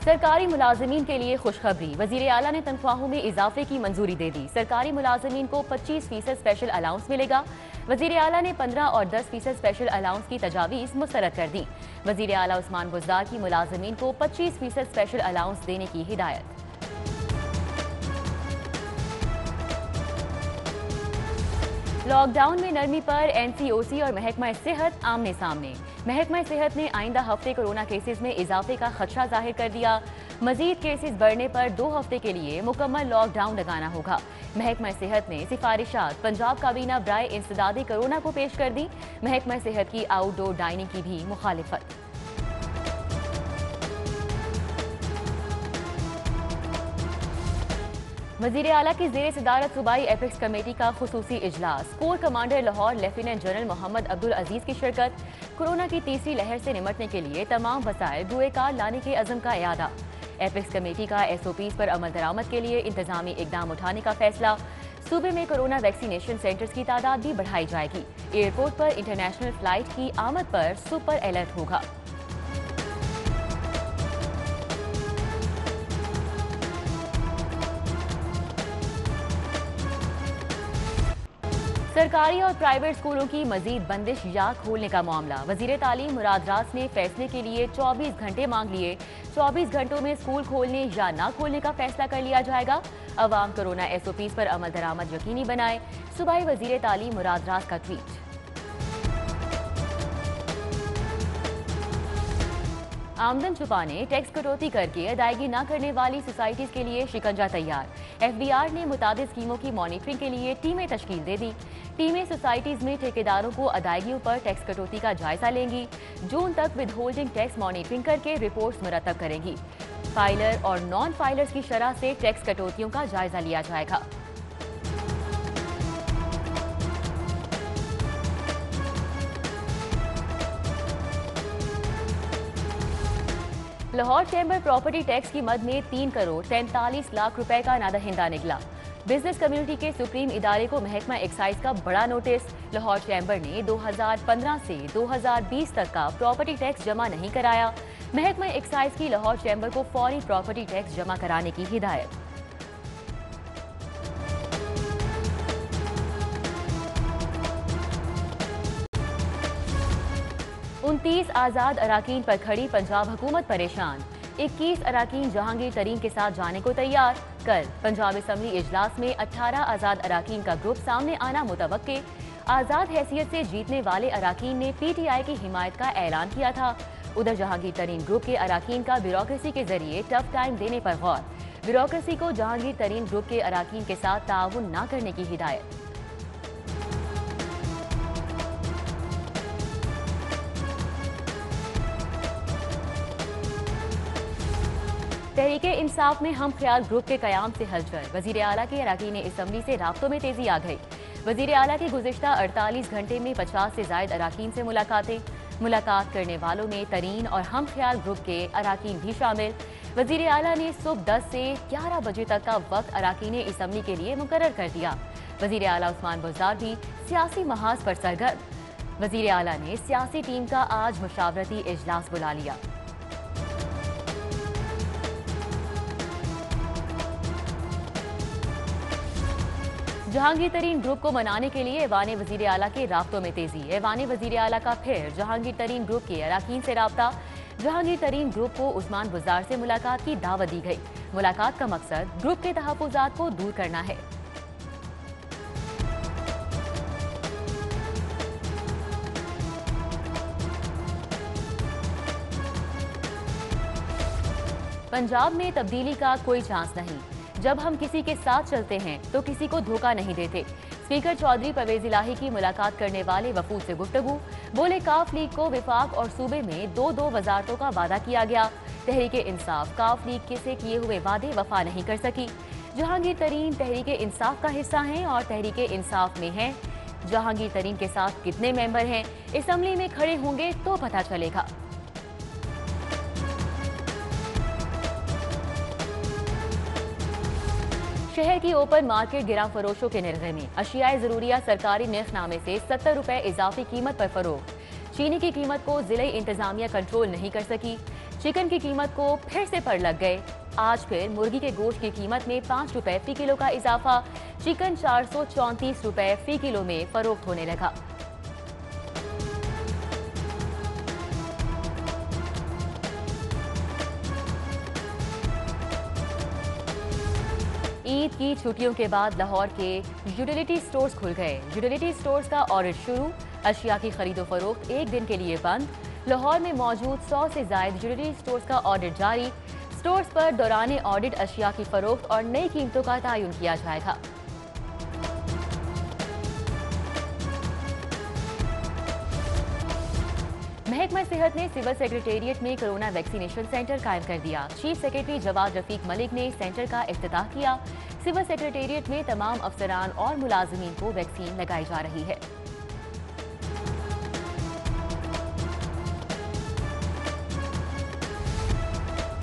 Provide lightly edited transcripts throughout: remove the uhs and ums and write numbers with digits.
सरकारी मुलाजमीन के लिए खुशखबरी। वजीर आला ने तनख्वाहों में इजाफे की मंजूरी दे दी। सरकारी मुलाजमीन को 25% स्पेशल अलाउंस मिलेगा। वजीर आला ने 15 और 10% स्पेशल अलाउंस की तजावीज़ मुस्तरद कर दी। वजीर आला उस्मान बुज़दार की मुलाजमीन को 25% स्पेशल अलाउंस देने की हिदायत। लॉकडाउन में नरमी पर एनसीओसी और महकमा सेहत आमने सामने। महकमा सेहत ने आइंदा हफ्ते कोरोना केसेस में इजाफे का खदशा जाहिर कर दिया। मजीद केसेस बढ़ने पर 2 हफ्ते के लिए मुकम्मल लॉकडाउन लगाना होगा। महकमा सेहत ने सिफारिशात पंजाब काबीना बराए इंसदादे कोरोना को पेश कर दी। महकमा सेहत की आउटडोर डाइनिंग की भी मुखालिफत। वजीर आला की जेर सदारत सूबाई एपेक्स कमेटी का खुसूसी इजलास। Corps commander Lahore lieutenant general Mohammad Abdul Aziz की शिरकत। कोरोना की तीसरी लहर से निमटने के लिए तमाम वसाइल दुए कार लाने के अज़म का इरादा। एपेक्स कमेटी का SOPs पर अमल दरामद के लिए इंतजामी इकदाम उठाने का फैसला। सूबे में कोरोना वैक्सीनेशन सेंटर्स की तादाद भी बढ़ाई जाएगी। एयरपोर्ट पर इंटरनेशनल फ्लाइट की आमद पर सुपर अलर्ट होगा। सरकारी और प्राइवेट स्कूलों की मजीद बंदिश या खोलने का मामला। वजीर तालीम मुराद रास ने फैसले के लिए 24 घंटे मांग लिए। 24 घंटों में स्कूल खोलने या ना खोलने का फैसला कर लिया जाएगा। अवाम कोरोना SOPs पर अमल दरामद यकीनी बनाए। सूबाई वजीर तालीम मुराद रास का ट्वीट। आमदन छुपाने, टैक्स कटौती करके अदायगी न करने वाली सोसाइटीज के लिए शिकंजा तैयार। FBR ने मुताबिक स्कीमों की मॉनिटरिंग के लिए टीमें तश्कील दे दी। टीमें सोसाइटीज में ठेकेदारों को अदायगियों पर टैक्स कटौती का जायजा लेंगी। जून तक विद होल्डिंग टैक्स मॉनिटरिंग करके रिपोर्ट्स मुरतब करेंगी। फाइलर और नॉन फाइलर्स की शरह से टैक्स कटौतियों का जायजा लिया जाएगा। लाहौर चैम्बर प्रॉपर्टी टैक्स की मद में 3 करोड़ 43 लाख रुपए का नादहिंदा निकला। बिजनेस कम्युनिटी के सुप्रीम इदारे को महकमा एक्साइज का बड़ा नोटिस। लाहौर चैम्बर ने 2015 से 2020 तक का प्रॉपर्टी टैक्स जमा नहीं कराया। महकमा एक्साइज की लाहौर चैम्बर को फौरी प्रॉपर्टी टैक्स जमा कराने की हिदायत। उनतीस आजाद अराकीन पर खड़ी पंजाब हुकूमत परेशान। 21 अराकीन जहांगीर तरीन के साथ जाने को तैयार। कल पंजाब असम्बली इजलास में 18 आजाद अराकीन का ग्रुप सामने आना मुतवक्के। आजाद हैसियत से जीतने वाले अराकीन ने PTI की हिमायत का ऐलान किया था। उधर जहांगीर तरीन ग्रुप के अराकीन का ब्यूरोक्रेसी के जरिए टफ टाइम देने पर गौर। ब्यूरोक्रेसी को जहांगीर तरीन ग्रुप के अराकीन के साथ ताउन न करने की हिदायत। तहरीके इंसाफ में हम ख्याल ग्रुप के कयाम से हलचल। वजीर आला के अराकीन असम्बली से राब्तों में तेजी आ गई। वजीर आला की गुज़िश्ता 48 घंटे में 50 से जायद अराकीन से मुलाकातें। मुलाकात करने वालों में तरीन और हम ख्याल ग्रुप के अराकीन भी शामिल। वजीर आला ने सुबह 10 से 11 बजे तक का वक्त अराकीन असम्बली के लिए मुकर्रर कर दिया। वजीर आला उस्मान बुज़दार भी सियासी महाज पर सरगर्म। वजीर आला ने सियासी टीम का आज मुशावरती इजलास बुला लिया। जहांगीर तरीन ग्रुप को मनाने के लिए ऐवान वजीर आला के राब्तों में तेजी। ऐवान वजीर आला का फिर जहांगीर तरीन ग्रुप के अराकीन से राब्ता। जहांगीर तरीन ग्रुप को उस्मान बुज़दार से मुलाकात की दावत दी गई। मुलाकात का मकसद ग्रुप के तहफ़्फ़ुज़ात को दूर करना है। पंजाब में तब्दीली का कोई चांस नहीं। जब हम किसी के साथ चलते हैं तो किसी को धोखा नहीं देते। स्पीकर चौधरी परवेज इलाही की मुलाकात करने वाले वफूद से गुफ्तगू। बोले काफ लीग को विफाक और सूबे में 2-2 वजारतों का वादा किया गया। तहरीके इंसाफ काफ लीग से किए हुए वादे वफा नहीं कर सकी। जहांगीर तरीन तहरीके इंसाफ का हिस्सा हैं और तहरीके इंसाफ में हैं। जहांगीर तरीन के साथ कितने मेंबर हैं, असम्बली में खड़े होंगे तो पता चलेगा। शहर की ओपन मार्केट गिरा फरोशों के निर्गे में। अशियाए जरूरिया सरकारी निर्खनामे से 70 रुपए इजाफी कीमत पर फरोख्त। चीनी की कीमत को जिले इंतजामिया कंट्रोल नहीं कर सकी। चिकन की कीमत को फिर से पर लग गए। आज फिर मुर्गी के गोश्त की कीमत में 5 रुपए फी किलो का इजाफा। चिकन 434 रुपए फी किलो में फरोख्त होने लगा। ईद की छुट्टियों के बाद लाहौर के यूटिलिटी स्टोर्स खुल गए। यूटिलिटी स्टोर्स का ऑडिट शुरू। अशिया की खरीदो फरोख्त एक दिन के लिए बंद। लाहौर में मौजूद 100 से जायद यूटिलिटी स्टोर्स का ऑडिट जारी। स्टोर्स पर दौरान ऑडिट अशिया की फरोख्त और नई कीमतों का तयन किया जाएगा। महकमा सेहत ने सिविल सेक्रेटेरिएट में कोरोना वैक्सीनेशन सेंटर कायम कर दिया। चीफ सेक्रेटरी जवाद रफीक मलिक ने सेंटर का इफ्तिताह किया। सिविल सेक्रेटेरिएट में तमाम अफसरान और मुलाजमीन को वैक्सीन लगाई जा रही है।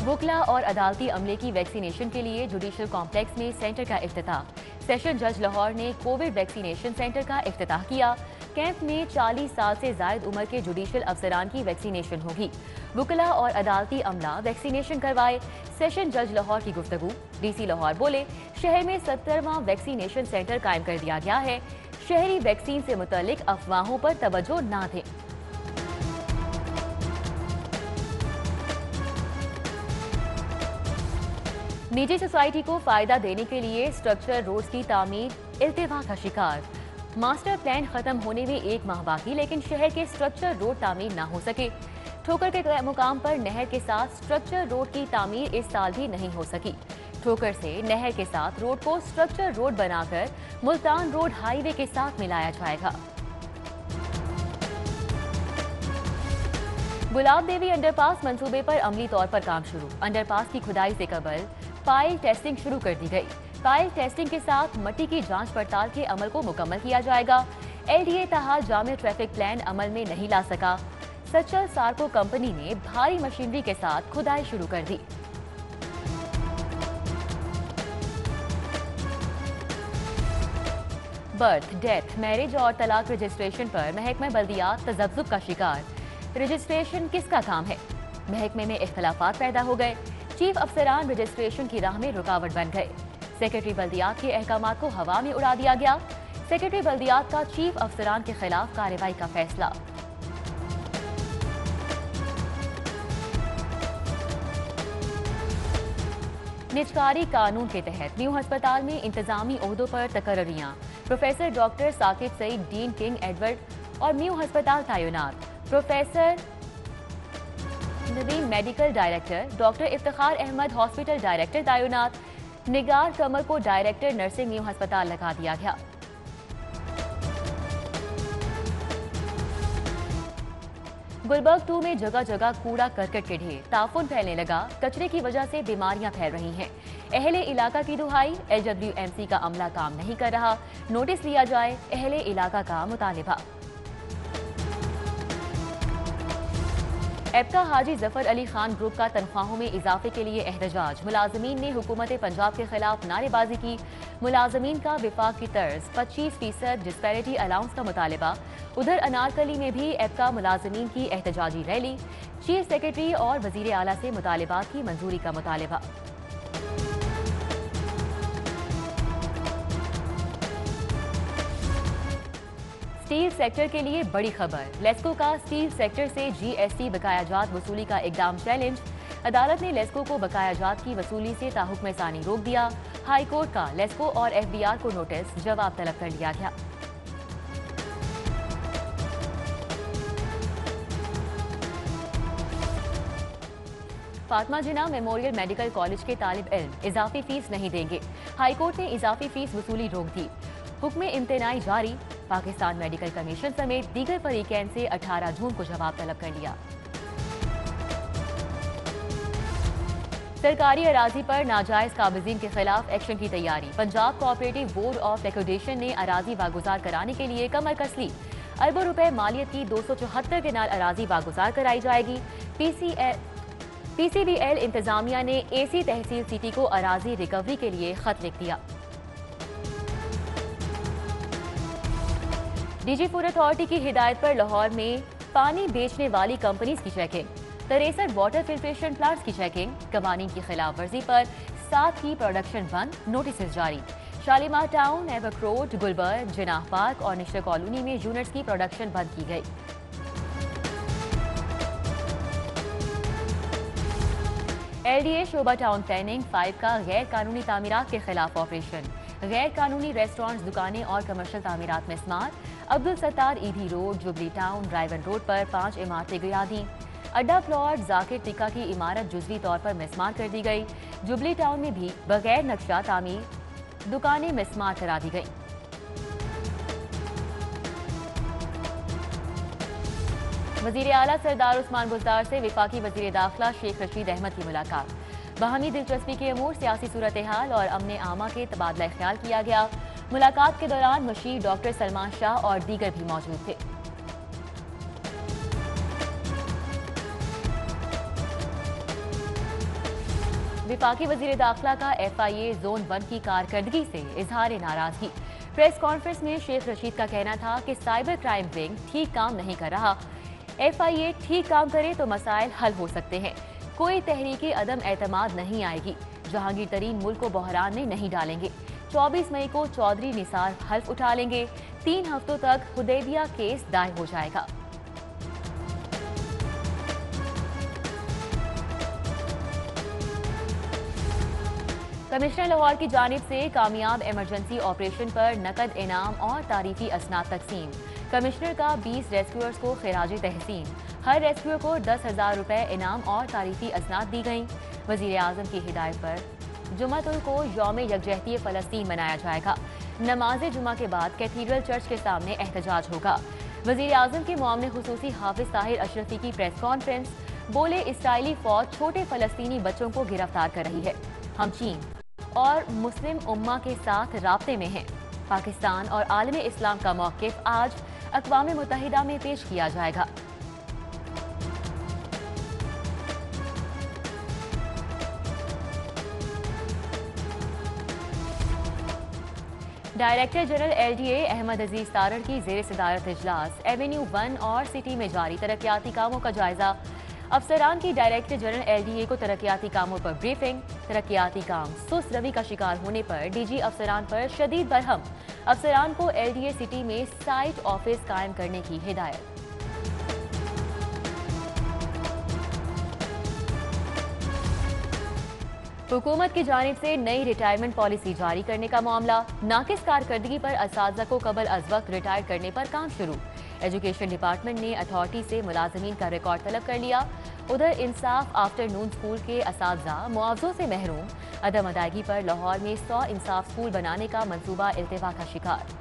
वुकला और अदालती अमले की वैक्सीनेशन के लिए जुडिशल कॉम्प्लेक्स में सेंटर का इफ्तिताह। सेशन जज लाहौर ने कोविड वैक्सीनेशन सेंटर का इफ्तिताह किया। कैंप में 40 साल से जायद उम्र के जुडिशल अफसरान की वैक्सीनेशन होगी। वुकला और अदालती अमला वैक्सीनेशन करवाए। सेशन जज लाहौर की गुफ्तगू। डीसी लाहौर बोले, शहर में 70वां वैक्सीनेशन सेंटर कायम कर दिया गया है। शहरी वैक्सीन से मुतल्लिक अफवाहों पर तवज्जो ना दें। निजी सोसाइटी को फायदा देने के लिए स्ट्रक्चर रोड्स की तामीर इल्तिवा का शिकार। मास्टर प्लान खत्म होने में 1 माह बाकी, लेकिन शहर के स्ट्रक्चर रोड तामीर ना हो सके। ठोकर के मुकाम पर नहर के साथ स्ट्रक्चर रोड की तामीर इस साल भी नहीं हो सकी। ठोकर से नहर के साथ रोड को स्ट्रक्चर रोड बनाकर मुल्तान रोड हाईवे के साथ मिलाया जाएगा। गुलाब देवी अंडरपास मंसूबे पर अमली तौर पर काम शुरू। अंडरपास की खुदाई से कबल पाइल टेस्टिंग शुरू कर दी गई। पाइल टेस्टिंग के साथ मिट्टी की जांच पड़ताल के अमल को मुकम्मल किया जाएगा। एलडीए तहा जामे ट्रैफिक प्लान अमल में नहीं ला सका। सचल सार्को कंपनी ने भारी मशीनरी के साथ खुदाई शुरू कर दी। बर्थ, डेथ, मैरिज और तलाक रजिस्ट्रेशन पर महकमा बल्दियात तजब्जुब का शिकार। रजिस्ट्रेशन किसका काम है? महकमे में इख्तलाफात पैदा हो गए। चीफ अफसरान रजिस्ट्रेशन की राह में रुकावट बन गए। सेक्रेटरी बल्दियात के अहकामात को हवा में उड़ा दिया गया। सेक्रेटरी बल्दियात का चीफ अफसरान के खिलाफ कार्रवाई का फैसला। निजकारी कानून के तहत न्यू अस्पताल में इंतजामी ओहदों पर तकर्रियां। Professor doctor Saqib Saeed dean King Edward और न्यू अस्पताल तैनात। Professor Nadeem medical director, doctor Iftikhar Ahmad hospital director तैनात। निगार कमर को डायरेक्टर नर्सिंग न्यू अस्पताल लगा दिया गया। गुलबर्ग 2 में जगह जगह कूड़ा करकट के ढेर। ताफुन फैलने लगा। कचरे की वजह से बीमारियां फैल रही हैं। अहले इलाका की दुहाई। LWMC का अमला काम नहीं कर रहा। नोटिस लिया जाए। अहले इलाका का मुतालिबा। एबका हाजी जफर अली खान ग्रुप का तनख्वाहों में इजाफे के लिए एहतजाज। मुलाजमीन ने हुकूमत पंजाब के खिलाफ नारेबाजी की। मुलाजमीन का विफाक की तर्ज 25% डिस्पैरिटी अलाउंस का मुतालबा। उधर अनारकली में भी एबका मुलाजमीन की एहतजाजी रैली। चीफ सेक्रेटरी और वजीर आला से मुतालबात की मंजूरी का मुतालबा। स्टील सेक्टर के लिए बड़ी खबर। लेस्को का स्टील सेक्टर से GST बकायाजात वसूली का इकदाम चैलेंज। अदालत ने लेस्को को बकायाजात की वसूली से ताहुक्म सानी रोक दिया। हाई कोर्ट का लेस्को और FBR को नोटिस, जवाब तलब कर लिया गया। फातिमा जिन्ना मेमोरियल मेडिकल कॉलेज के तालिब इल्म इजाफी फीस नहीं देंगे। हाईकोर्ट ने इजाफी फीस वसूली रोक दी। हुक्म इम्तनाई जारी। पाकिस्तान मेडिकल कमीशन समेत दीगर फरीकैन से 18 जून को जवाब तलब कर लिया। सरकारी अराजी पर नाजायज काबिजीन के खिलाफ एक्शन की तैयारी। Punjab cooperative board of liquidation ने अराजी वागुजार कराने के लिए कमर कस ली। अरबों रुपए मालियत की 274 किनाल अराजी वागुजार कराई जाएगी। PCBL इंतजामिया ने AC तहसील सिटी को अराजी रिकवरी के लिए खत लिख दिया। डीजी फूड अथॉरिटी की हिदायत पर लाहौर में पानी बेचने वाली कंपनीज की चेकिंग। 63 वाटर फिल्ट्रेशन प्लांट्स की चेकिंग, कवानीन की खिलाफ वर्जी पर 7 की प्रोडक्शन बंद, नोटिस जारी। Shalimar town, Aibak road, Gulberg, Jinnah park और निश्चय कॉलोनी में यूनिट्स की प्रोडक्शन बंद की गई। LDA शोभा टाउन प्लानिंग 5 का गैर कानूनी तामीरात के खिलाफ ऑपरेशन। गैर कानूनी रेस्टोरेंट्स, दुकानें और कमर्शियल तामीरात में स्मार्ट। अब्दुल सत्तार ईदी road, jubilee town, driven road पर 5 इमारतें गिरा दी। अड्डा प्लॉट, जाकिर टिक्का की इमारत जुजवी तौर पर मिसमार कर दी गई। जुबली टाउन में भी बगैर नक्शा तामीर दुकानें मिसमार करा दी गई। वजीर आला सरदार उस्मान बुज़दार से वफाकी वजीर दाखिला शेख रशीद अहमद की मुलाकात। बाहमी दिलचस्पी के अमूर, सियासी सूरत हाल और अमन आमा के तबादला ख्याल किया गया। मुलाकात के दौरान मशीर, डॉक्टर सलमान शाह और दीगर भी मौजूद थे। वफाकी वजीर दाखिला का FIA जोन 1 की कारकर्दगी से इजहार नाराजगी। प्रेस कॉन्फ्रेंस में शेख रशीद का कहना था कि साइबर क्राइम विंग ठीक काम नहीं कर रहा। FIA ठीक काम करे तो मसाइल हल हो सकते हैं। कोई तहरीकी अदम एतमाद नहीं आएगी। जहांगीर तरीन मुल्क को बहरान में नहीं डालेंगे। 24 मई को चौधरी निसार हल्फ उठा लेंगे। 3 हफ्तों तक हुदैबिया केस दायर हो जाएगा। कमिश्नर लाहौर की जानिब से कामयाब इमरजेंसी ऑपरेशन पर नकद इनाम और तारीफी असनाद तकसीम। कमिश्नर का 20 रेस्क्यूअर्स को खिराजी तहसीन। हर रेस्क्यूअर को 10,000 रुपए इनाम और तारीफी असनाद दी गई। वजीर आजम की हिदायत पर जुम्मतुल को यौम यकजहती फ़लस्तीन मनाया जाएगा। नमाज जुमा के बाद कैथीड्रल चर्च के सामने एहतजाज होगा। वजीर आजम के मुआवने खुसूसी हाफिज ताहिर अशरफी की प्रेस कॉन्फ्रेंस। बोले, इसराइली फौज छोटे फ़लस्तीनी बच्चों को गिरफ्तार कर रही है। हम चीन और मुस्लिम उम्मा के साथ राब्ते में हैं। पाकिस्तान और आलम इस्लाम का मौक़िफ़ आज अक़वाम मुत्तहिदा में पेश किया जाएगा। डायरेक्टर जनरल LDA अहमद अजीज तारड़ की ज़ेर सदारत इजलास। एवेन्यू 1 और सिटी में जारी तरक्याती कामों का जायजा। अफसरान की डायरेक्टर जनरल LDA को तरक्याती कामों पर ब्रीफिंग। तरक्याती काम सुस्त रवि का शिकार होने पर DG अफसरान पर शदीद बरहम। अफसरान को LDA सिटी में साइट ऑफिस कायम करने की हिदायत। हुकूमत की जानिब से नई रिटायरमेंट पॉलिसी जारी करने का मामला। नाकिस कारकर्दगी पर असातिज़ा को कबल अज वक्त रिटायर करने पर काम शुरू। एजुकेशन डिपार्टमेंट ने अथॉरिटी से मुलाजमीन का रिकॉर्ड तलब कर लिया। उधर इंसाफ आफ्टरनून स्कूल के असातिज़ा मुआवजों से महरूम। अदम अदायगी पर लाहौर में 100 इंसाफ स्कूल बनाने का मंसूबा इल्तिवा का शिकार।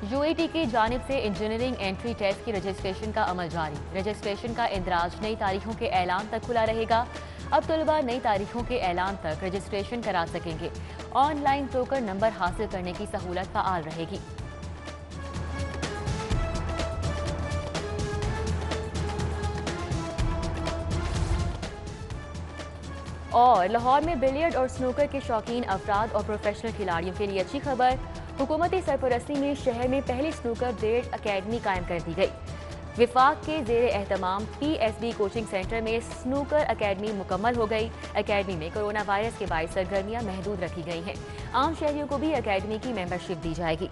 UAT की जानिब से इंजीनियरिंग एंट्री टेस्ट की रजिस्ट्रेशन का अमल जारी। रजिस्ट्रेशन का इंदराज नई तारीखों के ऐलान तक खुला रहेगा। अब तलबा नई तारीखों के ऐलान तक रजिस्ट्रेशन करा सकेंगे। ऑनलाइन टोकन नंबर हासिल करने की सहूलत फ़आल रहेगी। और लाहौर में बिलियर्ड और स्नूकर के शौकीन अफराद और प्रोफेशनल खिलाड़ियों के लिए अच्छी खबर। हुकूमती सरपरस्ती में शहर में पहली स्नूकर ब्लेड अकेडमी कायम कर दी गई। विफाक के जेर एहतमाम PSB कोचिंग सेंटर में स्नूकर अकेडमी मुकम्मल हो गई। अकेडमी में कोरोना वायरस के बाइस सरगर्मियां महदूद रखी गई हैं। आम शहरियों को भी अकेडमी की मेंबरशिप दी जाएगी।